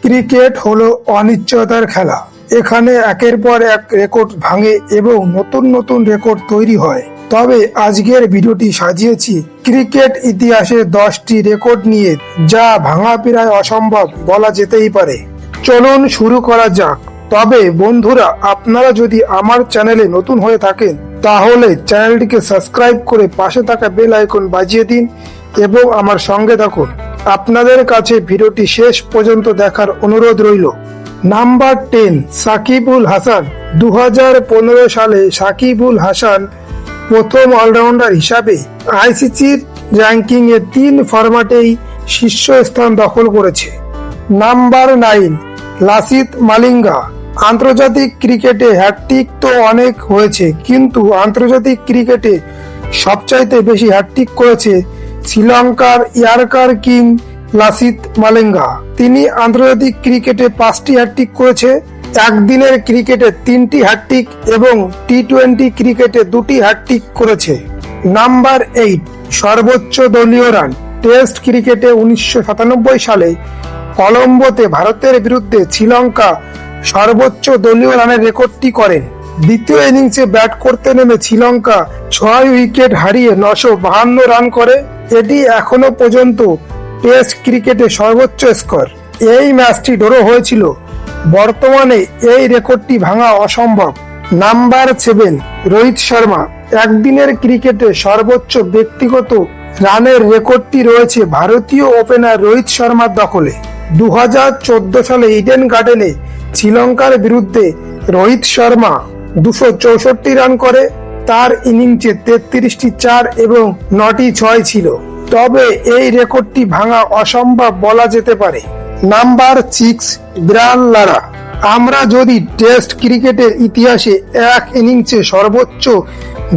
Cricket হলো অনিশ্চয়তার খেলা। এখানে একের পর এক রেকর্ড ভাঙে এবং নতুন নতুন রেকর্ড তৈরি হয়। তবে আজকের ভিডিওটি সাজিয়েছি ক্রিকেট ইতিহাসের 10টি রেকর্ড নিয়ে, যা ভাঙা প্রায় অসম্ভব বলা যেতেই পারে। চলুন শুরু করা যাক। তবে বন্ধুরা, আপনারা যদি আমার চ্যানেলে নতুন হয়ে থাকেন তাহলে চ্যানেলটিকে সাবস্ক্রাইব করে পাশে থাকা বেল আইকন বাজিয়ে দিন এবং আমার সঙ্গে থাকুন। আপনাদের কাছে ভিডিওটি শেষ পর্যন্ত দেখার অনুরোধ রইল। নাম্বার 10, সাকিবুল হাসান। 2015 সালে সাকিবুল হাসান প্রথম অলরাউন্ডার হিসাবে আইসিসির র্যাঙ্কিং এ 3 ফরম্যাটেই শীর্ষস্থান দখল করেছে। নাম্বার 9, লাসিথ মালিঙ্গা। আন্তর্জাতিক ক্রিকেটে হ্যাটট্রিক তো অনেক হয়েছে, কিন্তু আন্তর্জাতিক ক্রিকেটে সবচাইতে বেশি হ্যাটট্রিক করেছে শ্রীলঙ্কার ইয়র্কার কিং লাসিথ মালিঙ্গা। তিনি আন্তর্জাতিক ক্রিকেটে 5টি হ্যাটট্রিক করেছে, একদিনের ক্রিকেটে 3টি হ্যাটট্রিক এবং টি20 ক্রিকেটে 2টি হ্যাটট্রিক করেছে। নাম্বার 8, সর্বোচ্চ দলীয় রান। টেস্ট ক্রিকেটে 1997 সালে কলম্বোতে ভারতের বিরুদ্ধে শ্রীলঙ্কা সর্বোচ্চ দলীয় রানের রেকর্ডটি করেন। দ্বিতীয় ইনিংসে ব্যাট করতে নেমে শ্রীলঙ্কা 6 উইকেট হারিয়ে 952 রান করে। এটি এখনো পর্যন্ত টেস্ট ক্রিকেটে সর্বোচ্চ স্কোর। এই ম্যাচটি ড্র হয়েছিল। বর্তমানে এই রেকর্ডটি ভাঙা অসম্ভব। নাম্বার 7, রোহিত শর্মা। একদিনের ক্রিকেটে সর্বোচ্চ ব্যক্তিগত রানের রেকর্ডটি রয়েছে ভারতীয় ওপেনার রোহিত শর্মার দখলে। 2014 সালে ইডেন গার্ডেনে শ্রীলঙ্কার বিরুদ্ধে রোহিত শর্মা 264 রান করে। তার ইনিংসে 33টি 4 এবং 9টি 6 ছিল। তবে এই রেকর্ডটি ভাঙা অসম্ভব বলা যেতে পারে। Number 6, Brian Lara. আমরা যদি টেস্ট ক্রিকেটের ইতিহাসে এক ইনিংসে সর্বোচ্চ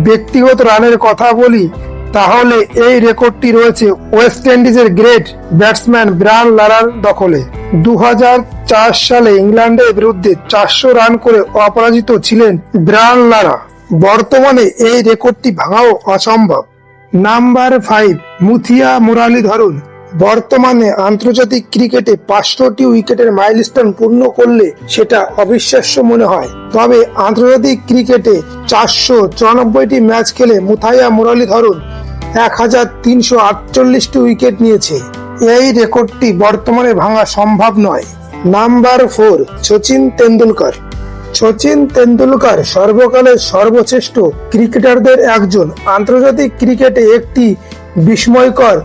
ব্যক্তিগত রানের কথা বলি তাহলে এই রেকর্ডটি রয়েছে ওয়েস্ট ইন্ডিজের গ্রেট ব্যাটসম্যান ব্রায়ান লারার দখলে। 2004 সালে ইংল্যান্ডের বিরুদ্ধে 400 রান করে অপরাজিত ছিলেন ব্রায়ান লারা। বর্তমানে এই রেকর্ডটি ভাঙাও অসম্ভব। নাম্বার 5, মুথিয়া মুরালীধরন। বর্তমানে আন্তর্জাতিক ক্রিকেটে 500টি উইকেটের মাইলস্টোন পূর্ণ করলে সেটা অবিশ্বাস্য মনে হয়। তবে আন্তর্জাতিক ক্রিকেটে 494টি ম্যাচ খেলে মুথাইয়া মুরালীধরন 1348টি উইকেট নিয়েছে। এই রেকর্ডটি বর্তমানে ভাঙা সম্ভব নয়। নাম্বার 4, সচিন তেন্ডুলকর। সচিন তেন্ডুলকর সর্বকালের সর্বশ্রেষ্ঠ ক্রিকেটারদের একজন। আন্তর্জাতিক ক্রিকেটে একটি বিস্ময়কর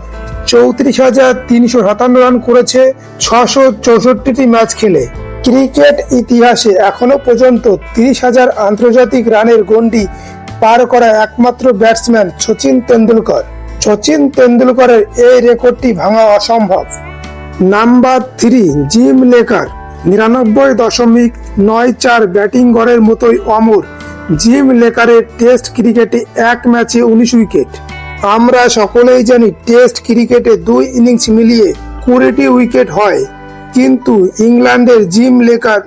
34,357 রান করেছে 664টি ম্যাচ খেলে। ক্রিকেট ইতিহাসে এখনো পর্যন্ত 30,000 আন্তর্জাতিক রানের গণ্ডি পার করা একমাত্র ব্যাটসম্যান সচিন তেন্ডুলকর। সচিন তেন্ডুলকরের এই রেকর্ডটি ভাঙা অসম্ভব। Number 3, gym lacquer. 99.94 ব্যাটিং গড়ের মতোই অমর জিম লেকারের টেস্ট ক্রিকেটে এক ম্যাচে 19 উইকেট। আমরা সকলেই জানি টেস্ট ক্রিকেটে 2 ইনিংস মিলিয়ে 20টি উইকেট হয়, কিন্তু ইংল্যান্ডের জিম লেকার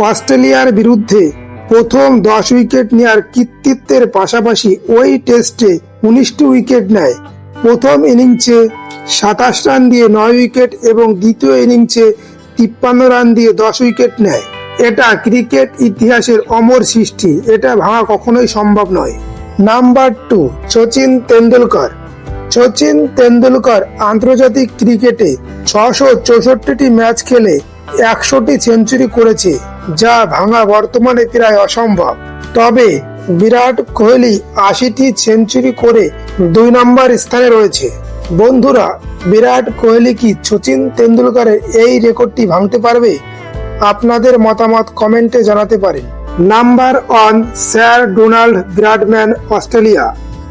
অস্ট্রেলিয়ার বিরুদ্ধে প্রথম 10 উইকেট নেয়ার কৃতিত্বের পাশাপাশি ওই টেস্টে 19টি উইকেট নেয়। প্রথম ইনিংসে 27 রান দিয়ে 9 উইকেট এবং দ্বিতীয় ইনিংসে 53 রান দিয়ে 10 উইকেট নেয়। এটা ক্রিকেট ইতিহাসের অমর সৃষ্টি। এটা ভাঙা কখনোই সম্ভব নয়। নাম্বার 2, সচিন তেন্ডুলকর। সচিন তেন্ডুলকর আন্তর্জাতিক ক্রিকেটে 664টি ম্যাচ খেলে 100টি সেঞ্চুরি করেছে, যা ভাঙা বর্তমানে প্রায় অসম্ভব। তবে বিরাট কোহলি 80টি সেঞ্চুরি করে 2 নম্বর স্থানে রয়েছে। বন্ধুরা, বিরাট কোহলি কি সচিন তেন্ডুলকরের এই রেকর্ডটি ভাঙতে পারবে? আপনাদের মতামত কমেন্টে জানাতে পারেন। Number 1, sir Donald Bradman, Australia.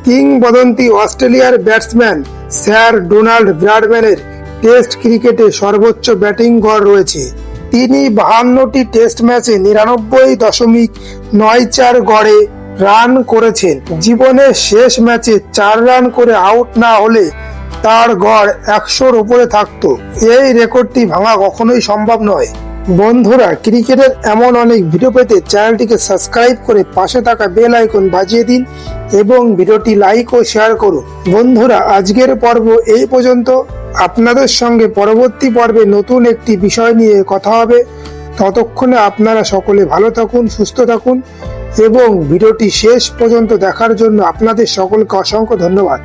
কিংবদন্তি অস্ট্রেলিয়ার ব্যাটসম্যান স্যার ডোনাল্ড ব্র্যাডম্যানের টেস্ট ক্রিকেটে সর্বোচ্চ ব্যাটিং গড় রয়েছে। তিনি 52টি টেস্ট ম্যাচে 99.94 গড়ে রান করেছেন। জীবনের শেষ ম্যাচে 4 রান করে আউট না হলে তার গড় 100-র উপরে থাকতো। এই রেকর্ডটি ভাঙা কখনোই সম্ভব নয়। বন্ধুরা, ক্রিকেটের এমন অনেক ভিডিও পেতে চ্যানেলটিকে সাবস্ক্রাইব করে পাশে থাকা বেল আইকন বাজিয়ে দিন এবং ভিডিওটি লাইক ও শেয়ার করুন। বন্ধুরা, আজকের পর্ব এই পর্যন্ত। আপনাদের সঙ্গে পরবর্তী পর্বে নতুন একটি বিষয় নিয়ে কথা হবে। ততক্ষণে আপনারা সকলে ভালো থাকুন, সুস্থ থাকুন এবং ভিডিওটি শেষ পর্যন্ত দেখার জন্য আপনাদের সকলকে অসংখ্য ধন্যবাদ।